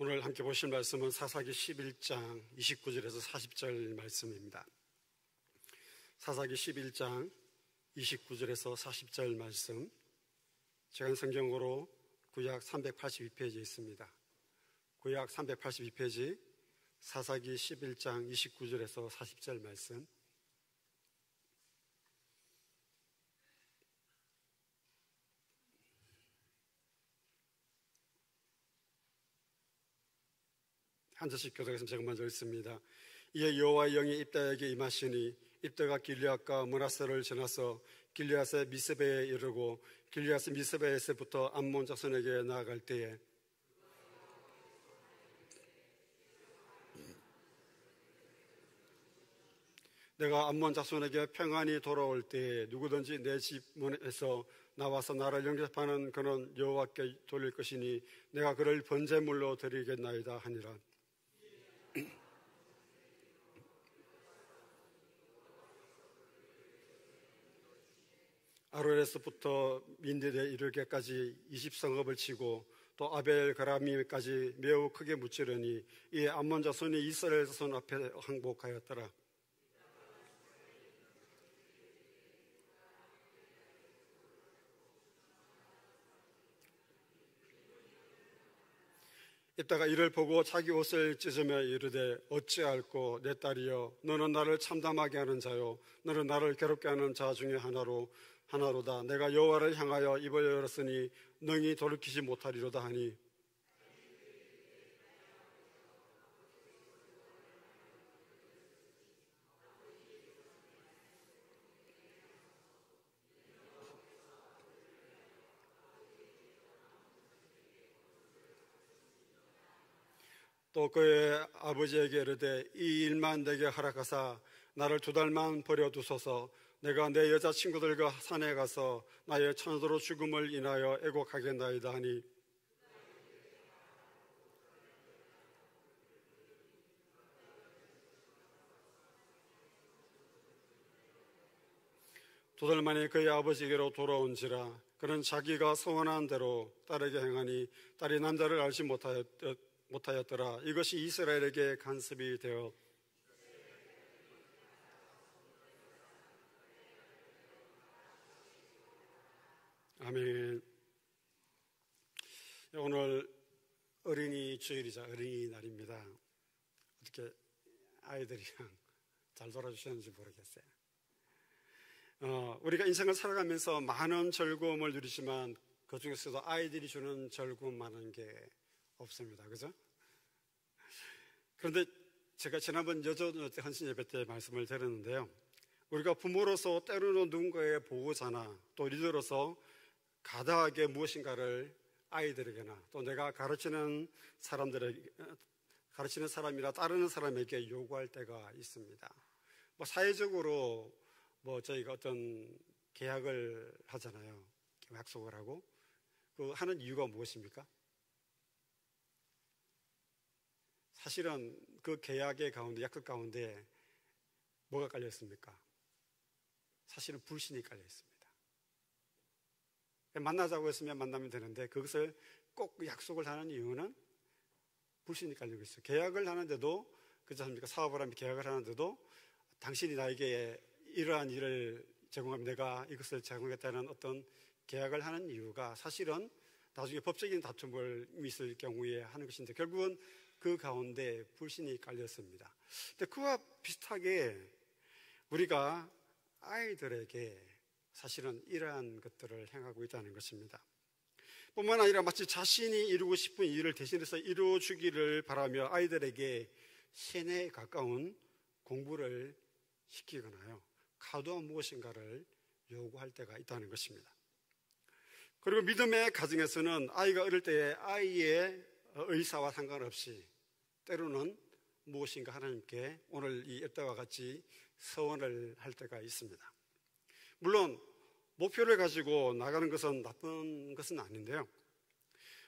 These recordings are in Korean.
오늘 함께 보실 말씀은 사사기 11장 29절에서 40절 말씀입니다. 사사기 11장 29절에서 40절 말씀, 제가 성경으로 구약 382페이지에 있습니다. 구약 382페이지 사사기 11장 29절에서 40절 말씀. 한 절씩 교독해서 제가 먼저 읽습니다. 이에 여호와의 영이 입다에게 임하시니 입다가 길르앗과 므낫세를 지나서 길르앗의 미스베에 이르고 길르앗의 미스베에서부터 암몬 자손에게 나아갈 때에 내가 암몬 자손에게 평안히 돌아올 때에 누구든지 내 집 문에서 나와서 나를 영접하는 그는 여호와께 돌릴 것이니 내가 그를 번제물로 드리겠나이다 하니라. 아로에서부터 민디에 이르기까지 20성읍을 치고 또 아벨 가라미까지 매우 크게 무찌르니 이에 암몬 자손이 이스라엘 자손 앞에 항복하였더라. 입다가 이를 보고 자기 옷을 찢으며 이르되 어찌할꼬 내 딸이여 너는 나를 참담하게 하는 자요 너는 나를 괴롭게 하는 자 중에 하나로다. 내가 여호와를 향하여 입을 열었으니 능히 돌이키지 못하리로다 하니 또 그의 아버지에게 이르되 이 일만 내게 허락하사 나를 2달만 버려두소서. 내가 내 여자친구들과 산에 가서 나의 천도로 죽음을 인하여 애곡하겠나이다 하니 두 달 만에 그의 아버지에게로 돌아온지라. 그는 자기가 소원한 대로 딸에게 행하니 딸이 남자를 알지 못하였더라. 이것이 이스라엘에게 간섭이 되어 아멘. 오늘 어린이 주일이자 어린이날입니다. 어떻게 아이들이랑 잘 놀아주셨는지 모르겠어요. 우리가 인생을 살아가면서 많은 즐거움을 누리지만 그 중에서도 아이들이 주는 즐거움만한 게 없습니다. 그죠? 그런데 제가 지난번 여전 헌신 예배 때 말씀을 드렸는데요. 우리가 부모로서 때로는 누군가의 보호자나 또 리더로서 가다하게 무엇인가를 아이들에게나 또 내가 가르치는 사람이나 따르는 사람에게 요구할 때가 있습니다. 사회적으로 저희가 어떤 계약을 하잖아요. 약속을 하고 그 하는 이유가 무엇입니까? 사실은 그 계약의 가운데, 약속 가운데 뭐가 깔려 있습니까? 사실은 불신이 깔려 있습니다. 만나자고 했으면 만나면 되는데 그것을 꼭 약속을 하는 이유는 불신이 깔리고 있어요. 계약을 하는데도, 그렇지 않습니까? 사업을 하면 계약을 하는데도 당신이 나에게 이러한 일을 제공하면 내가 이것을 제공하겠다는 어떤 계약을 하는 이유가 사실은 나중에 법적인 다툼을 있을 경우에 하는 것인데 결국은 그 가운데 불신이 깔렸습니다. 근데 그와 비슷하게 우리가 아이들에게 사실은 이러한 것들을 행하고 있다는 것입니다. 뿐만 아니라 마치 자신이 이루고 싶은 일을 대신해서 이루어주기를 바라며 아이들에게 신에 가까운 공부를 시키거나요, 과도한 무엇인가를 요구할 때가 있다는 것입니다. 그리고 믿음의 가정에서는 아이가 어릴 때에 아이의 의사와 상관없이 때로는 무엇인가 하나님께 오늘 이 입다와 같이 서원을 할 때가 있습니다. 물론 목표를 가지고 나가는 것은 나쁜 것은 아닌데요.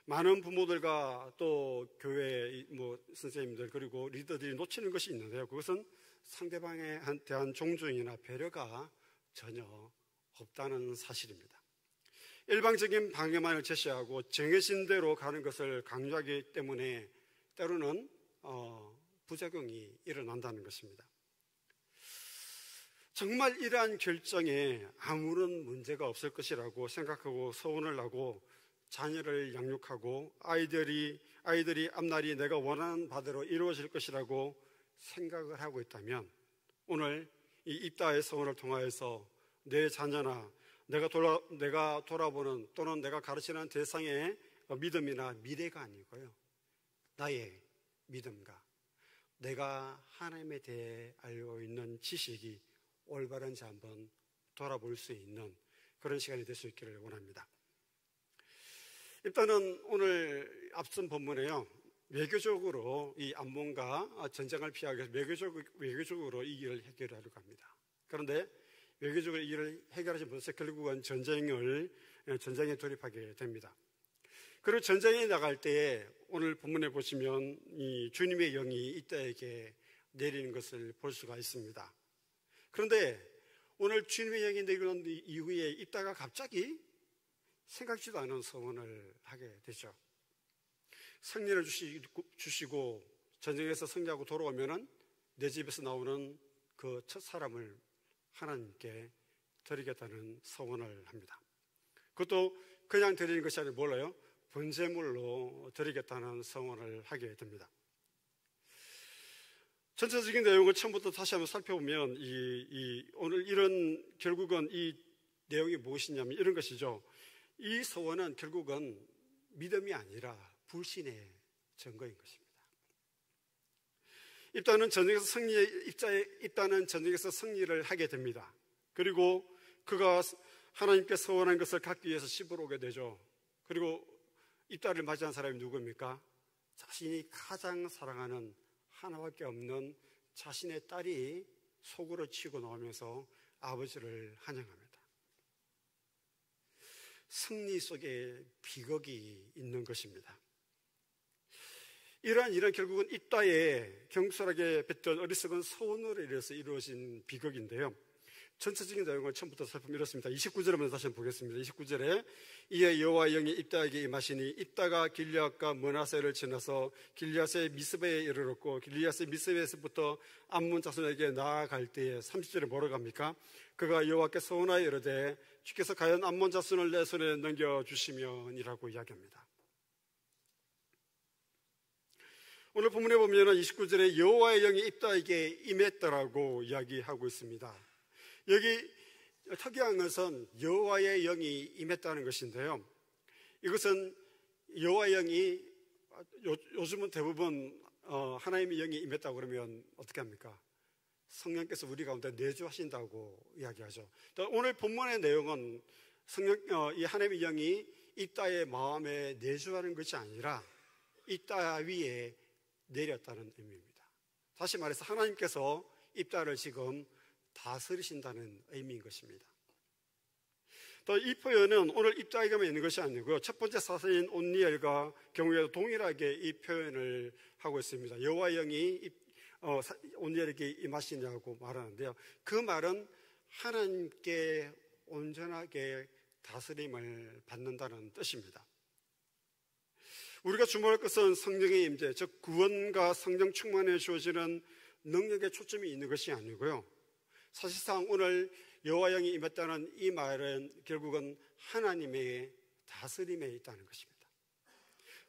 많은 부모들과 또 교회 선생님들 그리고 리더들이 놓치는 것이 있는데요. 그것은 상대방에 대한 존중이나 배려가 전혀 없다는 사실입니다. 일방적인 방향만을 제시하고 정해진 대로 가는 것을 강조하기 때문에 때로는 부작용이 일어난다는 것입니다. 정말 이러한 결정에 아무런 문제가 없을 것이라고 생각하고 소원을 하고 자녀를 양육하고 아이들이 앞날이 내가 원하는 바대로 이루어질 것이라고 생각을 하고 있다면, 오늘 이 입다의 소원을 통하여서 내 자녀나 내가 돌아보는 또는 내가 가르치는 대상의 믿음이나 미래가 아니고요, 나의 믿음과 내가 하나님에 대해 알고 있는 지식이 올바른지 한번 돌아볼 수 있는 그런 시간이 될 수 있기를 원합니다. 일단은 오늘 앞선 본문에요, 외교적으로 이 암몬과 전쟁을 피하기 위해서 외교적으로 이 일을 해결하려고 합니다. 그런데 외교적으로 이 일을 해결하지 못해서 결국은 전쟁에 돌입하게 됩니다. 그리고 전쟁에 나갈 때에 오늘 본문에 보시면 이 주님의 영이 입다에게 내리는 것을 볼 수가 있습니다. 그런데 오늘 주님의 영이 내리는 이후에 입다가 갑자기 생각지도 않은 소원을 하게 되죠. 승리를 주시고 전쟁에서 승리하고 돌아오면은 내 집에서 나오는 그 첫 사람을 하나님께 드리겠다는 소원을 합니다. 그것도 그냥 드리는 것이 아니라 몰라요? 번제물로 드리겠다는 소원을 하게 됩니다. 전체적인 내용을 처음부터 다시 한번 살펴보면 오늘 이런 결국은 이 내용이 무엇이냐면 이런 것이죠. 이 소원은 결국은 믿음이 아니라 불신의 증거인 것입니다. 입다는 전쟁에서 승리를 하게 됩니다. 그리고 그가 하나님께 소원한 것을 갖기 위해서 집으로 오게 되죠. 그리고 입다를 맞이한 사람이 누구입니까? 자신이 가장 사랑하는 하나밖에 없는 자신의 딸이 속으로 치고 나오면서 아버지를 환영합니다. 승리 속에 비극이 있는 것입니다. 이러한 일은 결국은 입다에 경솔하게 뱉던 어리석은 소원으로 인해서 이루어진 비극인데요. 전체적인 내용을 처음부터 살펴보면 이렇습니다. 29절을 먼저 다시 한번 보겠습니다. 29절에 이에 여호와 영이 입다에게 임하시니 입다가 길리앗과 므낫세를 지나서 길리앗의 미스베에 이르렀고 길리앗의 미스베에서부터 암몬 자손에게 나아갈 때에 30절에 뭐라고 합니까? 그가 여호와께 소원하여 이르되 주께서 과연 암몬 자손을 내 손에 넘겨주시면이라고 이야기합니다. 오늘 본문에 보면 29절에 여호와의 영이 입다에게 임했다라고 이야기하고 있습니다. 여기 특이한 것은 여호와의 영이 임했다는 것인데요. 이것은 여호와의 영이 요즘은 대부분 하나님의 영이 임했다고 그러면 어떻게 합니까? 성령께서 우리 가운데 내주하신다고 이야기하죠. 오늘 본문의 내용은 이 하나님의 영이 입다의 마음에 내주하는 것이 아니라 입다 위에 내렸다는 의미입니다. 다시 말해서 하나님께서 입다를 지금 다스리신다는 의미인 것입니다. 또 이 표현은 오늘 입다에게만 있는 것이 아니고요, 첫 번째 사사인 온니엘과 경우에도 동일하게 이 표현을 하고 있습니다. 여호와의 영이 온니엘에게 임하시냐고 말하는데요, 그 말은 하나님께 온전하게 다스림을 받는다는 뜻입니다. 우리가 주목할 것은 성령의 임재, 즉 구원과 성령 충만에 주어지는 능력에 초점이 있는 것이 아니고요, 사실상 오늘 여호와 영이 임했다는 이 말은 결국은 하나님의 다스림에 있다는 것입니다.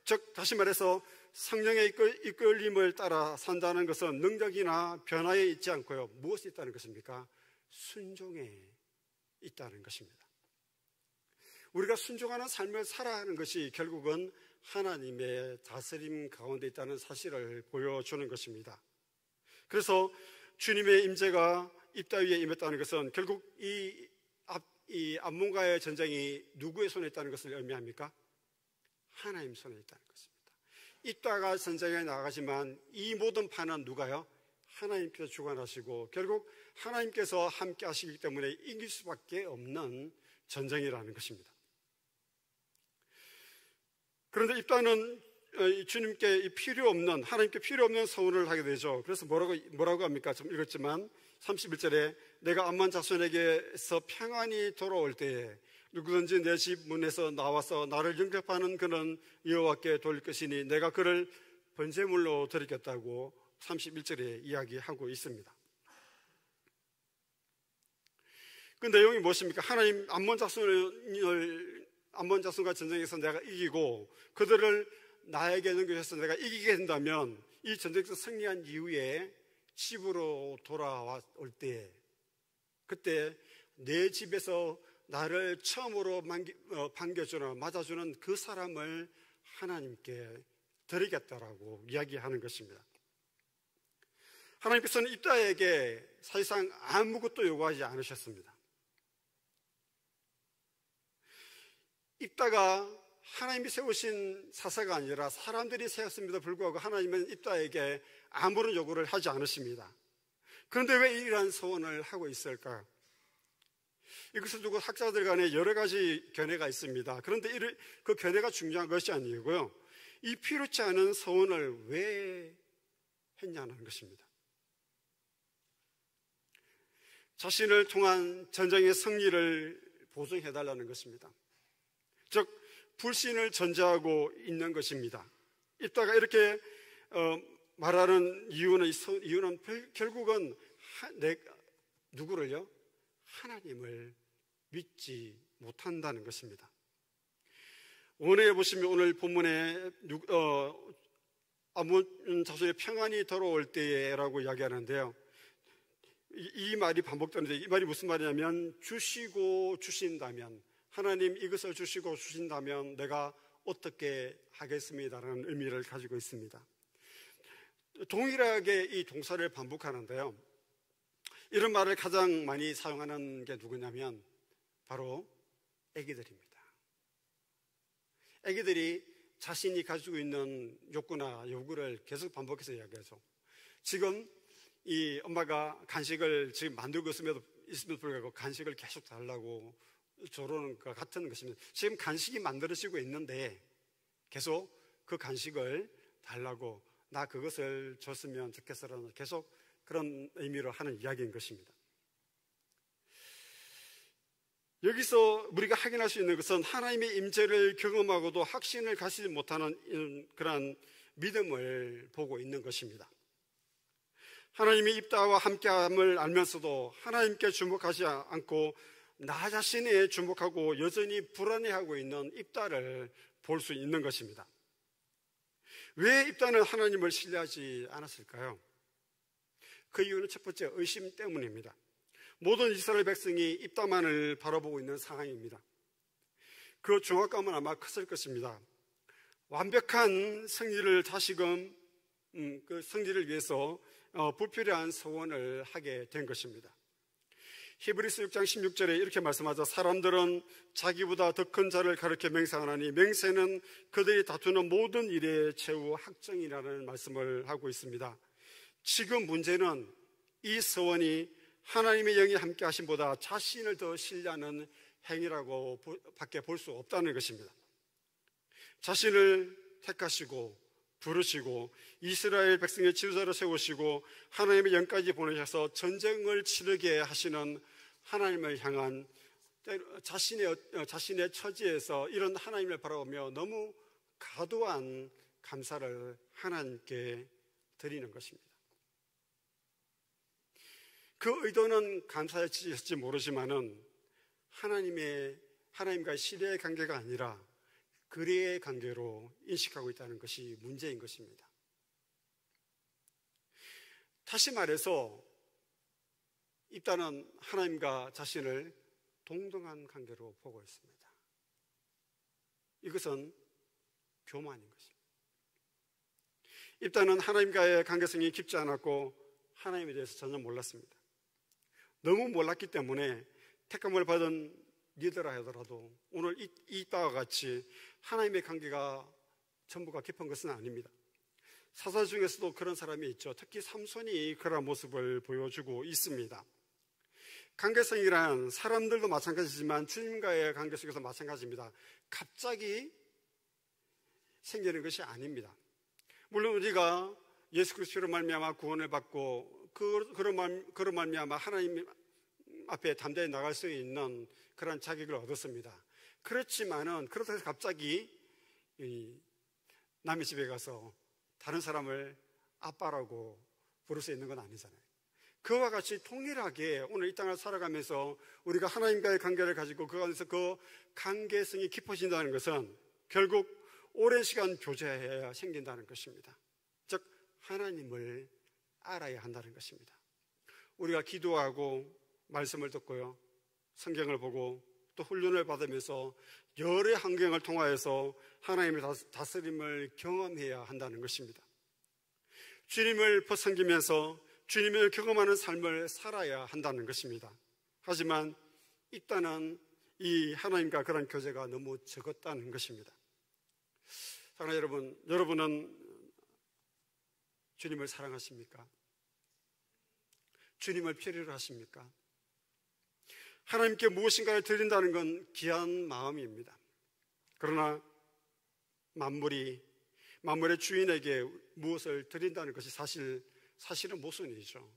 즉 다시 말해서 성령의 이끌림을 따라 산다는 것은 능력이나 변화에 있지 않고요, 무엇이 있다는 것입니까? 순종에 있다는 것입니다. 우리가 순종하는 삶을 살아가는 것이 결국은 하나님의 다스림 가운데 있다는 사실을 보여주는 것입니다. 그래서 주님의 임재가 입다 위에 임했다는 것은 결국 이 암몬과의 전쟁이 누구의 손에 있다는 것을 의미합니까? 하나님 손에 있다는 것입니다. 입다가 전쟁에 나가지만 이 모든 판은 누가요? 하나님께서 주관하시고 결국 하나님께서 함께 하시기 때문에 이길 수밖에 없는 전쟁이라는 것입니다. 그런데 입다는 주님께 필요 없는, 하나님께 필요 없는 서원을 하게 되죠. 그래서 뭐라고 합니까? 좀 읽었지만 31절에 내가 암몬 자손에게서 평안히 돌아올 때에 누구든지 내 집 문에서 나와서 나를 영접하는 그는 여호와께 돌릴 것이니 내가 그를 번제물로 드리겠다고 31절에 이야기하고 있습니다. 그 내용이 무엇입니까? 하나님 암몬 자손과 전쟁에서 내가 이기고 그들을 나에게 넘겨줘서 내가 이기게 된다면 이 전쟁에서 승리한 이후에 집으로 돌아올 때, 그때 내 집에서 나를 처음으로 반겨주는, 맞아주는 그 사람을 하나님께 드리겠다라고 이야기하는 것입니다. 하나님께서는 입다에게 사실상 아무것도 요구하지 않으셨습니다. 입다가 하나님이 세우신 사사가 아니라 사람들이 세웠음에도 불구하고 하나님은 입다에게 아무런 요구를 하지 않으십니다. 그런데 왜 이러한 소원을 하고 있을까? 이것을 두고 학자들 간에 여러 가지 견해가 있습니다. 그런데 그 견해가 중요한 것이 아니고요, 이 필요치 않은 소원을 왜 했냐는 것입니다. 자신을 통한 전쟁의 승리를 보증해달라는 것입니다. 즉 불신을 전제하고 있는 것입니다. 입다가 이렇게 말하는 이유는 결국은 누구를요? 하나님을 믿지 못한다는 것입니다. 원에 보시면 오늘 본문에 암몬 자손의 평안이 돌아올 때라고 이야기하는데요, 이 말이 반복되는데, 이 말이 무슨 말이냐면, 주시고 주신다면, 하나님 이것을 주시고 주신다면 내가 어떻게 하겠습니다라는 의미를 가지고 있습니다. 동일하게 이 동사를 반복하는데요, 이런 말을 가장 많이 사용하는 게 누구냐면 바로 아기들입니다. 아기들이 자신이 가지고 있는 욕구나 요구를 계속 반복해서 이야기하죠. 지금 이 엄마가 간식을 지금 만들고 있음에도 불구하고 간식을 계속 달라고 조르는 것 같은 것입니다. 지금 간식이 만들어지고 있는데 계속 그 간식을 달라고, 나 그것을 줬으면 좋겠어라는 계속 그런 의미로 하는 이야기인 것입니다. 여기서 우리가 확인할 수 있는 것은 하나님의 임재를 경험하고도 확신을 가지지 못하는 그런 믿음을 보고 있는 것입니다. 하나님이 입다와 함께함을 알면서도 하나님께 주목하지 않고 나 자신에 주목하고 여전히 불안해하고 있는 입다를 볼 수 있는 것입니다. 왜 입다는 하나님을 신뢰하지 않았을까요? 그 이유는 첫 번째, 의심 때문입니다. 모든 이스라엘 백성이 입다만을 바라보고 있는 상황입니다. 그 중압감은 아마 컸을 것입니다. 완벽한 승리를 다시금 그 승리를 위해서 불필요한 소원을 하게 된 것입니다. 히브리서 6장 16절에 이렇게 말씀하죠. 사람들은 자기보다 더 큰 자를 가르쳐 맹세하나니 맹세는 그들이 다투는 모든 일의 최후 확정이라는 말씀을 하고 있습니다. 지금 문제는 이 소원이 하나님의 영이 함께 하심보다 자신을 더 신뢰하는 행위라고 밖에 볼 수 없다는 것입니다. 자신을 택하시고 부르시고 이스라엘 백성의 지도자로 세우시고 하나님의 영까지 보내셔서 전쟁을 치르게 하시는 하나님을 향한 자신의 처지에서 이런 하나님을 바라보며 너무 과도한 감사를 하나님께 드리는 것입니다. 그 의도는 감사일지 모르지만은 하나님과의 신뢰의 관계가 아니라 거래의 관계로 인식하고 있다는 것이 문제인 것입니다. 다시 말해서 입다는 하나님과 자신을 동등한 관계로 보고 있습니다. 이것은 교만인 것입니다. 입다는 하나님과의 관계성이 깊지 않았고 하나님에 대해서 전혀 몰랐습니다. 너무 몰랐기 때문에 택함을 받은 리더라 하더라도 오늘 이따와 같이 하나님의 관계가 전부가 깊은 것은 아닙니다. 사사 중에서도 그런 사람이 있죠. 특히 삼손이 그런 모습을 보여주고 있습니다. 관계성이란 사람들도 마찬가지지만 주님과의 관계 속에서 마찬가지입니다. 갑자기 생기는 것이 아닙니다. 물론 우리가 예수 그리스도로 말미암아 구원을 받고 그로 말미암아 하나님 앞에 담대히 나갈 수 있는 그런 자격을 얻었습니다. 그렇지만은 그렇다고 해서 갑자기 남의 집에 가서 다른 사람을 아빠라고 부를 수 있는 건 아니잖아요. 그와 같이 동일하게 오늘 이 땅을 살아가면서 우리가 하나님과의 관계를 가지고 그 안에서 그 관계성이 깊어진다는 것은 결국 오랜 시간 교제해야 생긴다는 것입니다. 즉 하나님을 알아야 한다는 것입니다. 우리가 기도하고 말씀을 듣고요, 성경을 보고 또 훈련을 받으면서 여러 환경을 통하여서 하나님의 다스림을 경험해야 한다는 것입니다. 주님을 벗삼기면서 주님을 경험하는 삶을 살아야 한다는 것입니다. 하지만 일단은 이 하나님과 그런 교제가 너무 적었다는 것입니다. 사랑하는 여러분, 여러분은 주님을 사랑하십니까? 주님을 필요로 하십니까? 하나님께 무엇인가를 드린다는 건 귀한 마음입니다. 그러나 만물의 주인에게 무엇을 드린다는 것이 사실은 모순이죠.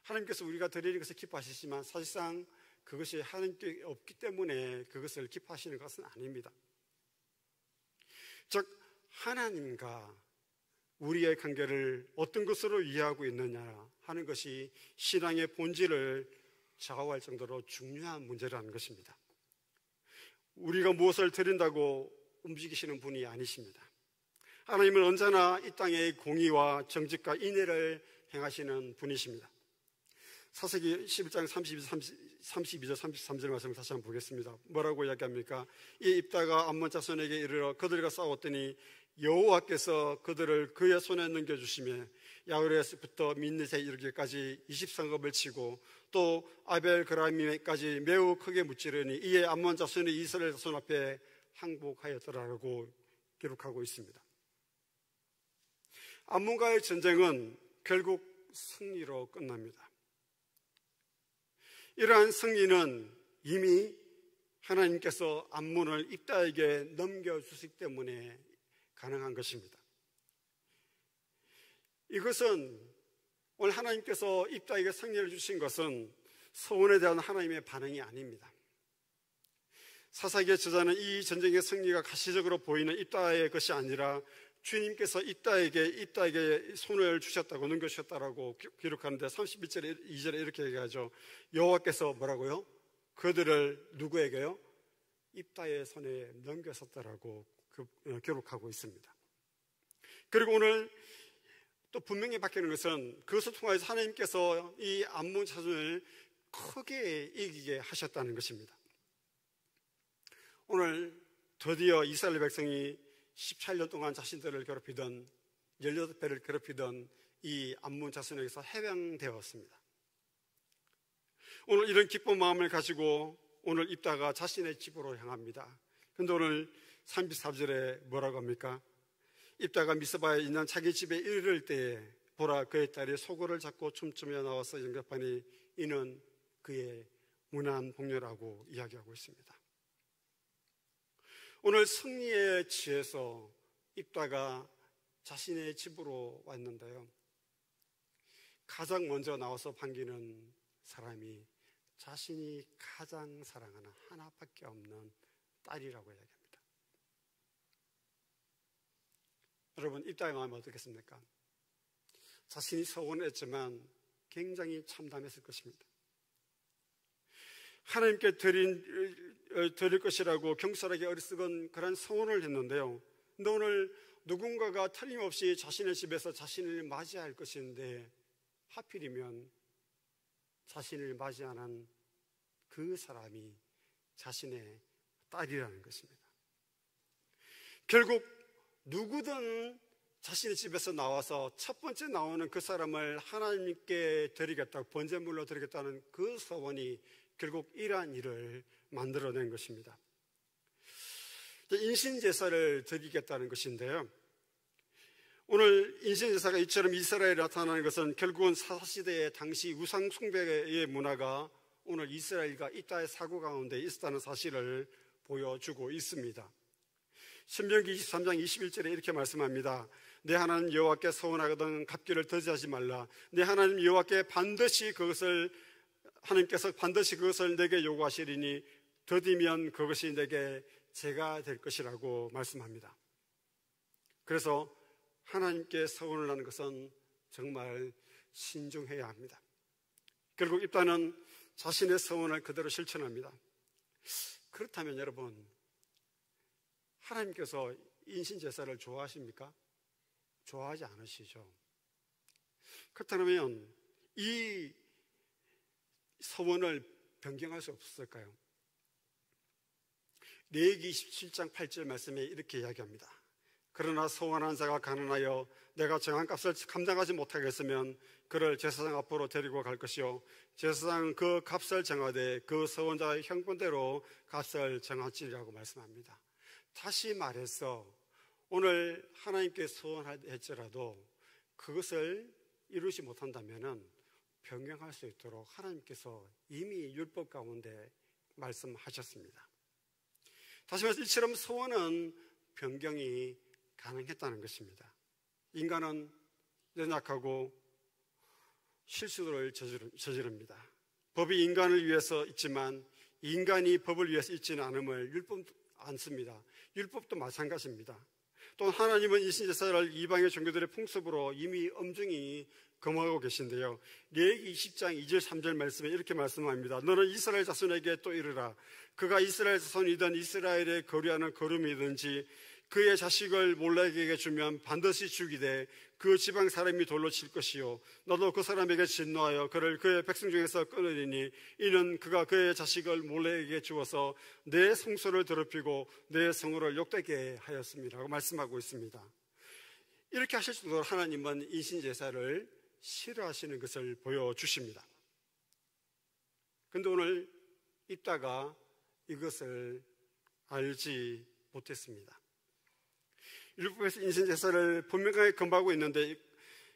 하나님께서 우리가 드리는 것을 기뻐하시지만 사실상 그것이 하나님께 없기 때문에 그것을 기뻐하시는 것은 아닙니다. 즉 하나님과 우리의 관계를 어떤 것으로 이해하고 있느냐 하는 것이 신앙의 본질을 좌우할 정도로 중요한 문제라는 것입니다. 우리가 무엇을 드린다고 움직이시는 분이 아니십니다. 하나님은 언제나 이 땅의 공의와 정직과 인애를 행하시는 분이십니다. 사사기 11장 32절 33절 말씀을 다시 한번 보겠습니다. 뭐라고 이야기합니까? 이 입다가 암몬 자손에게 이르러 그들과 싸웠더니 여호와께서 그들을 그의 손에 넘겨주시며 야흐레스부터 민느세 이르기까지 20성읍을 치고 또 아벨그라미까지 매우 크게 무찌르니 이에 암몬 자손이 이스라엘 자손 앞에 항복하였더라라고 기록하고 있습니다. 암몬과의 전쟁은 결국 승리로 끝납니다. 이러한 승리는 이미 하나님께서 암몬을 입다에게 넘겨주시기 때문에 가능한 것입니다. 이것은 오늘 하나님께서 입다에게 승리를 주신 것은 서원에 대한 하나님의 반응이 아닙니다. 사사기의 저자는 이 전쟁의 승리가 가시적으로 보이는 입다의 것이 아니라 주님께서 입다에게 손을 주셨다고 넘겨주셨다라고 기록하는데 31절에 2절에 이렇게 얘기하죠. 여호와께서 뭐라고요? 그들을 누구에게요? 입다의 손에 넘겼었다라고 기록하고 있습니다. 그리고 오늘 또 분명히 밝히는 것은 그것을 통해서 하나님께서 이 암몬 자손을 크게 이기게 하셨다는 것입니다. 오늘 드디어 이스라엘 백성이 18년 동안 자신들을 괴롭히던 18배를 괴롭히던 이 암몬 자손에게서 해방되었습니다. 오늘 이런 기쁜 마음을 가지고 오늘 입다가 자신의 집으로 향합니다. 그런데 오늘 34절에 뭐라고 합니까? 입다가 미스바에 있는 자기 집에 이를 때에 보라 그의 딸이 소고를 잡고 춤추며 나와서 영접하니 이는 그의 무난 복녀라고 이야기하고 있습니다. 오늘 승리에 취해서 입다가 자신의 집으로 왔는데요, 가장 먼저 나와서 반기는 사람이 자신이 가장 사랑하는 하나밖에 없는 딸이라고 이야기합니다. 여러분, 입다의 마음이 어떻겠습니까? 자신이 서운했지만 굉장히 참담했을 것입니다. 하나님께 드릴 것이라고 경솔하게 어리석은 그런 서원을 했는데요, 근데 오늘 누군가가 틀림없이 자신의 집에서 자신을 맞이할 것인데 하필이면 자신을 맞이하는 그 사람이 자신의 딸이라는 것입니다. 결국 누구든 자신의 집에서 나와서 첫 번째 나오는 그 사람을 하나님께 드리겠다고 번제물로 드리겠다는 그 서원이 결국 이러한 일을 만들어낸 것입니다. 인신제사를 드리겠다는 것인데요, 오늘 인신제사가 이처럼 이스라엘에 나타나는 것은 결국은 사사시대의 당시 우상숭배의 문화가 오늘 이스라엘과 입다의 사고 가운데 있었다는 사실을 보여주고 있습니다. 신명기 23장 21절에 이렇게 말씀합니다. 내 하나님 여호와께 서원하거든 갚기를 더디하지 말라. 내 하나님 여호와께 하나님께서 반드시 그것을 내게 요구하시리니 더디면 그것이 내게 죄가 될 것이라고 말씀합니다. 그래서 하나님께 서원을 하는 것은 정말 신중해야 합니다. 결국 입다는 자신의 서원을 그대로 실천합니다. 그렇다면 여러분, 하나님께서 인신제사를 좋아하십니까? 좋아하지 않으시죠. 그렇다면 이 서원을 변경할 수 없었을까요? 레위기 27장 8절 말씀에 이렇게 이야기합니다. 그러나 서원한 자가 가난하여 내가 정한 값을 감당하지 못하겠으면 그를 제사장 앞으로 데리고 갈 것이요 제사장은 그 값을 정하되 그 서원자의 형편대로 값을 정하지라고 말씀합니다. 다시 말해서 오늘 하나님께 서원할지라도 그것을 이루지 못한다면 변경할 수 있도록 하나님께서 이미 율법 가운데 말씀하셨습니다. 다시 말해서 이처럼 서원은 변경이 가능했다는 것입니다. 인간은 연약하고 실수를 저지릅니다. 법이 인간을 위해서 있지만 인간이 법을 위해서 있지는 않음을 율법도 않습니다. 율법도 마찬가지입니다. 또 하나님은 인신제사를 이방의 종교들의 풍습으로 이미 엄중히 금하고 계신데요. 레위기 20장 2절 3절 말씀에 이렇게 말씀합니다. 너는 이스라엘 자손에게 또 이르라. 그가 이스라엘 자손이든 이스라엘의 거류하는 거름이든지 그의 자식을 몰렉에게 주면 반드시 죽이되 그 지방 사람이 돌로 칠 것이요 너도 그 사람에게 진노하여 그를 그의 백성 중에서 끊으리니 이는 그가 그의 자식을 몰렉에게 주어서 내 성소를 더럽히고 내 성을 욕되게 하였습니다라고 말씀하고 있습니다. 이렇게 하실 정도로 하나님은 인신제사를 싫어하시는 것을 보여주십니다. 그런데 오늘 입다가 이것을 알지 못했습니다. 율법에서 인신제사를 분명하게 금하고 있는데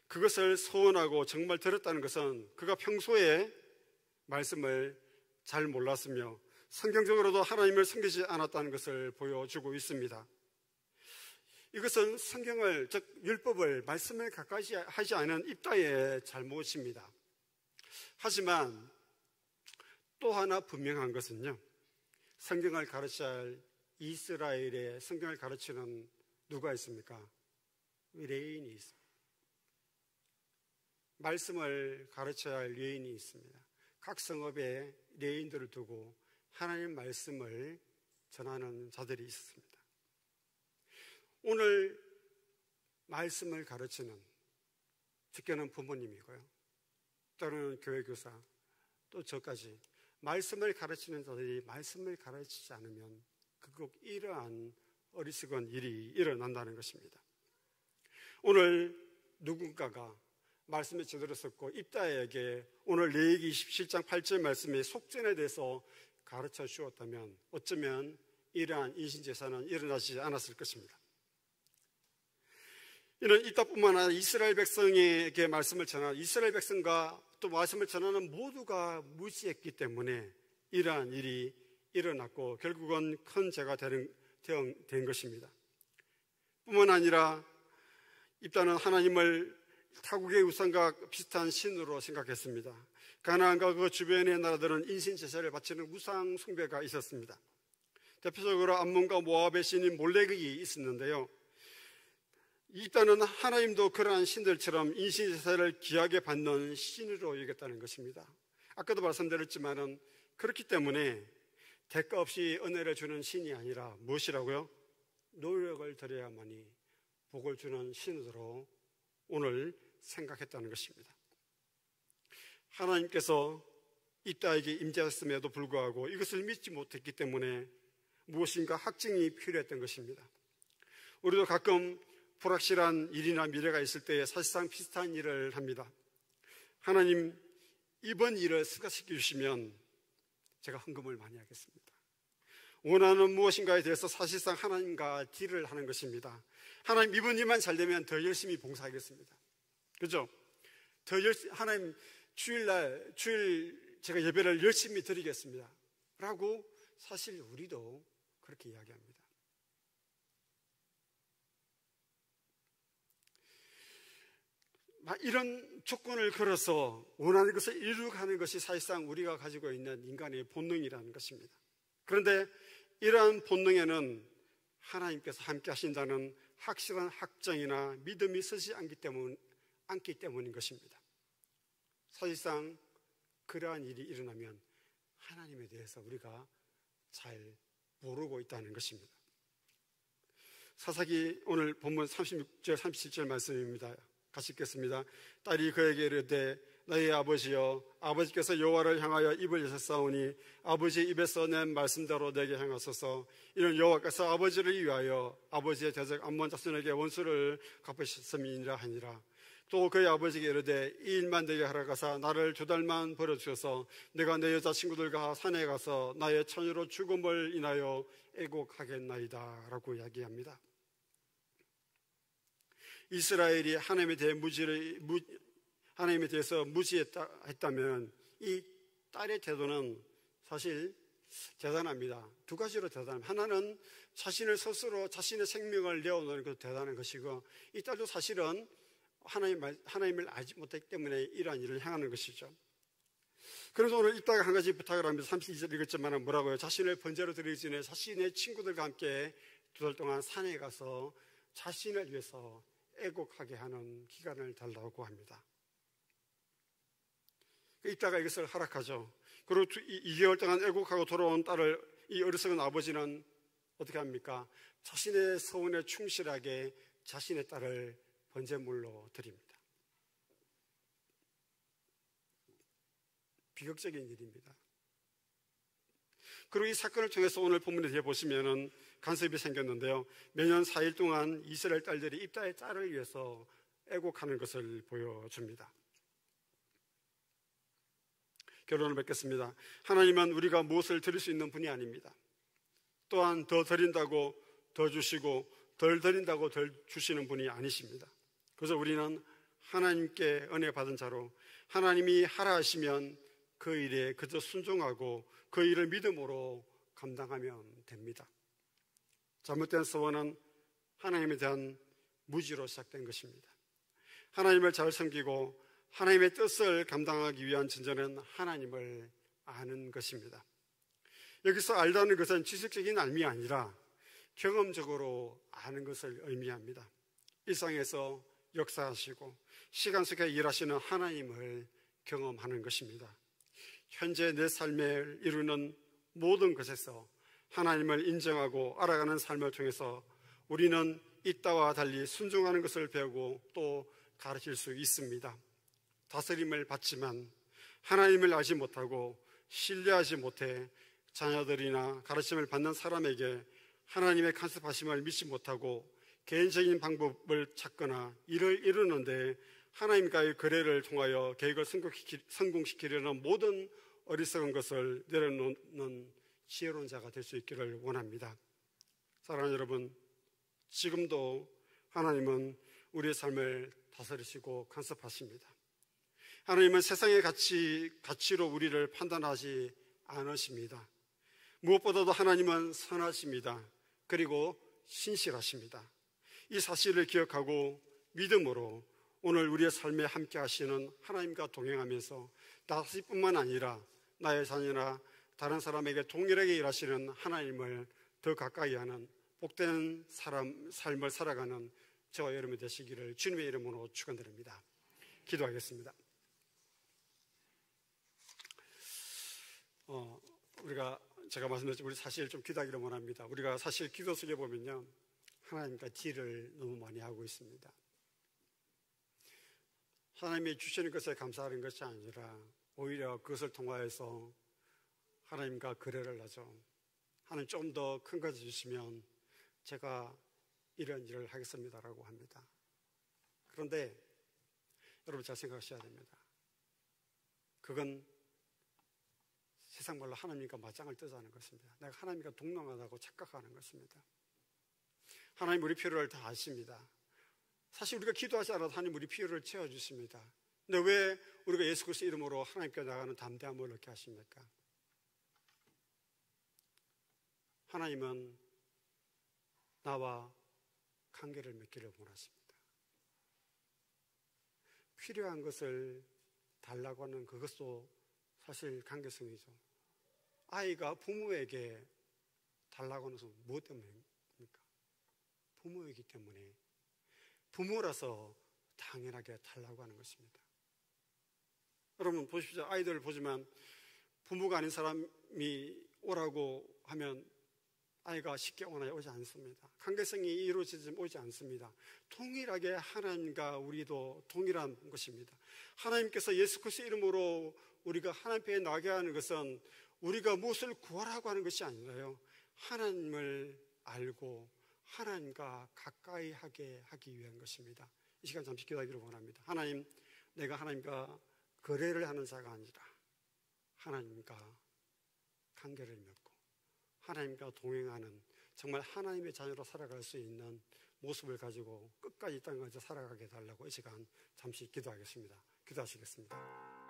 그것을 소원하고 정말 들었다는 것은 그가 평소에 말씀을 잘 몰랐으며 성경적으로도 하나님을 섬기지 않았다는 것을 보여주고 있습니다. 이것은 성경을, 즉 율법을, 말씀을 가까이 하지 않은 입다의 잘못입니다. 하지만 또 하나 분명한 것은요, 성경을 가르쳐야 할 이스라엘의 성경을 가르치는 누가 있습니까? 레위인이 있습니다. 말씀을 가르쳐야 할 레위인이 있습니다. 각 성읍에 레위인들을 두고 하나님 말씀을 전하는 자들이 있습니다. 오늘 말씀을 가르치는, 직계는 부모님이고요, 또는 교회교사, 또 저까지 말씀을 가르치는 자들이 말씀을 가르치지 않으면 꼭 이러한 어리석은 일이 일어난다는 것입니다. 오늘 누군가가 말씀에 제대로 썼고 입다에게 오늘 레위기 27장 8절 말씀의 속전에 대해서 가르쳐 주었다면 어쩌면 이러한 인신제사는 일어나지 않았을 것입니다. 이는 입다뿐만 아니라 이스라엘 백성에게 말씀을 전하는, 이스라엘 백성과 또 말씀을 전하는 모두가 무지했기 때문에 이러한 일이 일어났고 결국은 큰 죄가 된 것입니다. 뿐만 아니라 입다는 하나님을 타국의 우상과 비슷한 신으로 생각했습니다. 가나안과 그 주변의 나라들은 인신제사를 바치는 우상 숭배가 있었습니다. 대표적으로 암몬과 모압의 신인 몰렉이 있었는데요, 입다는 하나님도 그러한 신들처럼 인신제사를 귀하게 받는 신으로 여겼다는 것입니다. 아까도 말씀드렸지만은 그렇기 때문에 대가 없이 은혜를 주는 신이 아니라 무엇이라고요? 노력을 들여야만이 복을 주는 신으로 오늘 생각했다는 것입니다. 하나님께서 입다에게 임재하셨음에도 불구하고 이것을 믿지 못했기 때문에 무엇인가 확증이 필요했던 것입니다. 우리도 가끔 불확실한 일이나 미래가 있을 때에 사실상 비슷한 일을 합니다. 하나님, 이번 일을 승화시켜 주시면 제가 헌금을 많이 하겠습니다. 원하는 무엇인가에 대해서 사실상 하나님과 딜을 하는 것입니다. 하나님, 이번 일만 잘 되면 더 열심히 봉사하겠습니다. 그죠? 하나님, 주일 제가 예배를 열심히 드리겠습니다. 라고 사실 우리도 그렇게 이야기합니다. 이런 조건을 걸어서 원하는 것을 이루어가는 것이 사실상 우리가 가지고 있는 인간의 본능이라는 것입니다. 그런데 이러한 본능에는 하나님께서 함께 하신다는 확실한 확정이나 믿음이 서지 않기 때문인 것입니다. 사실상 그러한 일이 일어나면 하나님에 대해서 우리가 잘 모르고 있다는 것입니다. 사사기 오늘 본문 36절 37절 말씀입니다. 같이 읽겠습니다. 딸이 그에게 이르되 너희 아버지여, 아버지께서 여호와를 향하여 입을 여셨사오니 아버지 입에서 낸 말씀대로 내게 행하소서. 이는 여호와께서 아버지를 위하여 아버지의 대적 암몬 자손에게 원수를 갚으셨음이니라 하니라. 또 그의 아버지에게 이르되 이 일만 내게 하라 가사 나를 2달만 버려주셔서 내가 내 여자친구들과 산에 가서 나의 처녀로 죽음을 인하여 애곡하겠나이다 라고 이야기합니다. 이스라엘이 하나님에 대해서 무지했다면 이 딸의 태도는 사실 대단합니다. 두 가지로 대단합니다. 하나는 자신을 스스로 자신의 생명을 내어놓는 것도 대단한 것이고, 이 딸도 사실은 하나님을 알지 못했기 때문에 이러한 일을 행하는 것이죠. 그래서 오늘 이따가 한 가지 부탁을 합니다. 32절 읽었지만 뭐라고요? 자신을 번제로 드리기 전에 자신의 친구들과 함께 2달 동안 산에 가서 자신을 위해서 애곡하게 하는 기간을 달라고 합니다. 이따가 이것을 허락하죠. 그리고 2개월 동안 애곡하고 돌아온 딸을 이 어리석은 아버지는 어떻게 합니까? 자신의 서원에 충실하게 자신의 딸을 번제물로 드립니다. 비극적인 일입니다. 그리고 이 사건을 통해서 오늘 본문에 보시면은 간섭이 생겼는데요. 매년 4일 동안 이스라엘 딸들이 입다의 짤을 위해서 애곡하는 것을 보여줍니다. 결론을 맺겠습니다. 하나님은 우리가 무엇을 드릴 수 있는 분이 아닙니다. 또한 더 드린다고 더 주시고 덜 드린다고 덜 주시는 분이 아니십니다. 그래서 우리는 하나님께 은혜 받은 자로 하나님이 하라 하시면 그 일에 그저 순종하고 그 일을 믿음으로 감당하면 됩니다. 잘못된 소원은 하나님에 대한 무지로 시작된 것입니다. 하나님을 잘 섬기고 하나님의 뜻을 감당하기 위한 진전은 하나님을 아는 것입니다. 여기서 알다는 것은 지식적인 알미 아니라 경험적으로 아는 것을 의미합니다. 일상에서 역사하시고 시간 속에 일하시는 하나님을 경험하는 것입니다. 현재 내 삶을 이루는 모든 것에서 하나님을 인정하고 알아가는 삶을 통해서 우리는 이따와 달리 순종하는 것을 배우고 또 가르칠 수 있습니다. 다스림을 받지만 하나님을 알지 못하고 신뢰하지 못해 자녀들이나 가르침을 받는 사람에게 하나님의 간섭하심을 믿지 못하고 개인적인 방법을 찾거나 일을 이루는데 하나님과의 거래를 통하여 계획을 성공시키려는 모든 어리석은 것을 내려놓는 지혜로운 자가 될 수 있기를 원합니다. 사랑하는 여러분, 지금도 하나님은 우리의 삶을 다스리시고 간섭하십니다. 하나님은 세상의 가치로 우리를 판단하지 않으십니다. 무엇보다도 하나님은 선하십니다. 그리고 신실하십니다. 이 사실을 기억하고 믿음으로 오늘 우리의 삶에 함께 하시는 하나님과 동행하면서 나뿐만 아니라 나의 자녀나 다른 사람에게 동일하게 일하시는 하나님을 더 가까이 하는 복된 삶을 살아가는 저와 여러분이 되시기를 주님의 이름으로 축원드립니다. 기도하겠습니다. 제가 말씀드렸지만 우리 사실 좀 기도하기를 원합니다. 우리가 사실 기도 속에 보면요, 하나님과 딜을 너무 많이 하고 있습니다. 하나님이 주시는 것에 감사하는 것이 아니라 오히려 그것을 통하여서 하나님과 거래를 하죠. 하나님 좀 더 큰 것을 주시면 제가 이런 일을 하겠습니다라고 합니다. 그런데 여러분 잘 생각하셔야 됩니다. 그건 세상 말로 하나님과 맞짱을 뜨자는 것입니다. 내가 하나님과 동등하다고 착각하는 것입니다. 하나님 우리 필요를 다 아십니다. 사실 우리가 기도하지 않아도 하나님 우리 필요를 채워주십니다. 근데 왜 우리가 예수 그리스도 이름으로 하나님께 나가는 담대함을 얻게 하십니까? 하나님은 나와 관계를 맺기를 원하십니다. 필요한 것을 달라고 하는 그것도 사실 관계성이죠. 아이가 부모에게 달라고 하는 것은 무엇 때문입니까? 부모이기 때문에 부모라서 당연하게 달라고 하는 것입니다. 여러분 보십시오. 아이들 보지만 부모가 아닌 사람이 오라고 하면 아이가 쉽게 오지 않습니다. 관계성이 이루어지지 오지 않습니다. 동일하게 하나님과 우리도 동일한 것입니다. 하나님께서 예수 그리스도의 이름으로 우리가 하나님 앞에 나가게 하는 것은 우리가 무엇을 구하라고 하는 것이 아니라요, 하나님을 알고 하나님과 가까이 하게 하기 위한 것입니다. 이 시간 잠시 기도하기를 원합니다. 하나님, 내가 하나님과 거래를 하는 자가 아니라 하나님과 관계를 맺고 하나님과 동행하는 정말 하나님의 자녀로 살아갈 수 있는 모습을 가지고 끝까지 이 땅에서 살아가게 해달라고 이 시간 잠시 기도하겠습니다. 기도하시겠습니다.